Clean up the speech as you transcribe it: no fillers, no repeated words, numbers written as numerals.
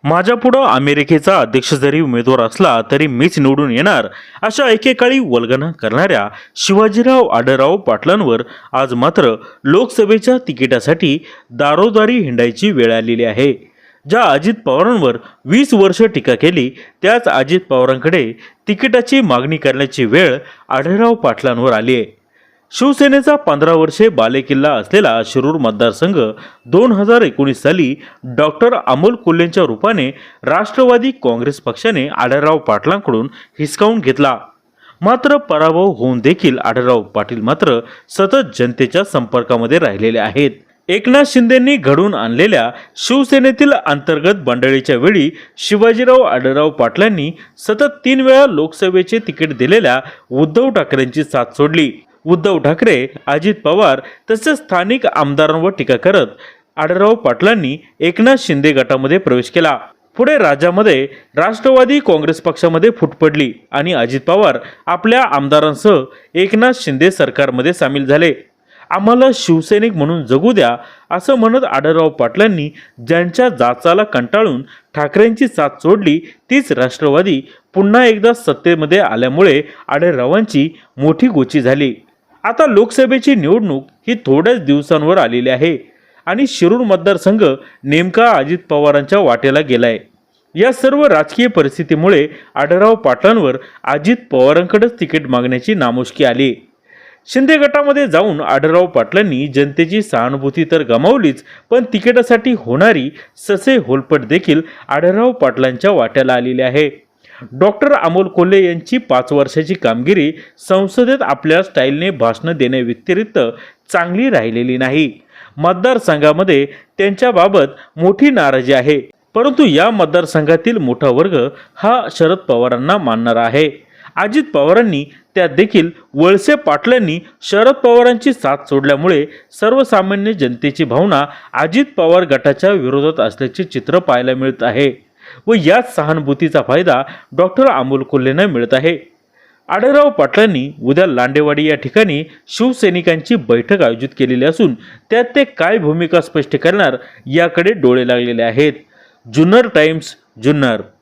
माझ्यापुढं अमेरिकेचा अध्यक्ष जरी उमेदवार असला तरी मीच निवडून येणार, अशा एकेकाळी वल्गना करणाऱ्या शिवाजीराव आढळराव पाटलांवर आज मात्र लोकसभेच्या तिकिटासाठी दारोदारी हिंडायची वेळ आलेली आहे. ज्या अजित पवारांवर 20 वर्ष टीका केली, त्याच अजित पवारांकडे तिकिटाची मागणी करण्याची वेळ आढळराव पाटलांवर आली आहे. शिवसेनेचा 15 वर्षे बालेकिल्ला असलेला शिरूर मतदारसंघ 2019 साली डॉक्टर अमोल कोल्हेंच्या रूपाने राष्ट्रवादी काँग्रेस पक्षाने आढळराव पाटलांकडून हिसकावून घेतला. मात्र पराभव होऊन देखील आढळराव पाटील मात्र सतत जनतेच्या संपर्कामध्ये राहिलेले आहेत. एकनाथ शिंदेंनी घडवून आणलेल्या शिवसेनेतील अंतर्गत बंडाळीच्या वेळी शिवाजीराव आढळराव पाटलांनी सतत 3 वेळा लोकसभेचे तिकीट दिलेल्या उद्धव ठाकरेंची साथ सोडली. उद्धव ठाकरे, अजित पवार तसेच स्थानिक आमदारांवर टीका करत आढळराव पाटलांनी एकनाथ शिंदे गटामध्ये प्रवेश केला. पुढे राज्यामध्ये राष्ट्रवादी काँग्रेस पक्षामध्ये फूट पडली आणि अजित पवार आपल्या आमदारांसह एकनाथ शिंदे सरकारमध्ये सामील झाले. आम्हाला शिवसैनिक म्हणून जगू द्या असं म्हणत आढळराव पाटलांनी ज्यांच्या जाचाला कंटाळून ठाकरेंची साथ सोडली, तीच राष्ट्रवादी पुन्हा एकदा सत्तेमध्ये आल्यामुळे आढळरावांची मोठी गोची झाली. आता लोकसभेची निवडणूक ही थोड्याच दिवसांवर आलेली आहे आणि शिरूर मतदारसंघ नेमका अजित पवारांच्या वाटेला गेलाय. या सर्व राजकीय परिस्थितीमुळे आढळराव पाटलांवर अजित पवारांकडेच तिकीट मागण्याची नामुष्की आली. शिंदे गटामध्ये जाऊन आढळराव पाटलांनी जनतेची सहानुभूती तर गमावलीच, पण तिकिटासाठी होणारी ससे होलपट देखील आढळराव पाटलांच्या वाट्याला आलेली आहे. डॉक्टर अमोल कोल्हे यांची 5 वर्षाची कामगिरी संसदेत आपल्या स्टाईलने भाषण देण्याव्यतिरिक्त चांगली राहिलेली नाही. मतदारसंघामध्ये त्यांच्याबाबत मोठी नाराजी आहे, परंतु या मतदारसंघातील मोठा वर्ग हा शरद पवारांना मानणारा आहे. अजित पवारांनी त्यात देखील वळसे पाटलांनी शरद पवारांची साथ सोडल्यामुळे सर्वसामान्य जनतेची भावना अजित पवार गटाच्या विरोधात असल्याचे चित्र पाहायला मिळत आहे व याच सहानुभूतीचा फायदा डॉक्टर अमोल कोल्हेंना मिळत आहे. आढळराव पाटलांनी उद्या लांडेवाडी या ठिकाणी शिवसैनिकांची बैठक आयोजित केलेली असून त्यात ते काय भूमिका स्पष्ट करणार याकडे डोळे लागलेले आहेत. जुन्नर टाइम्स, जुन्नर.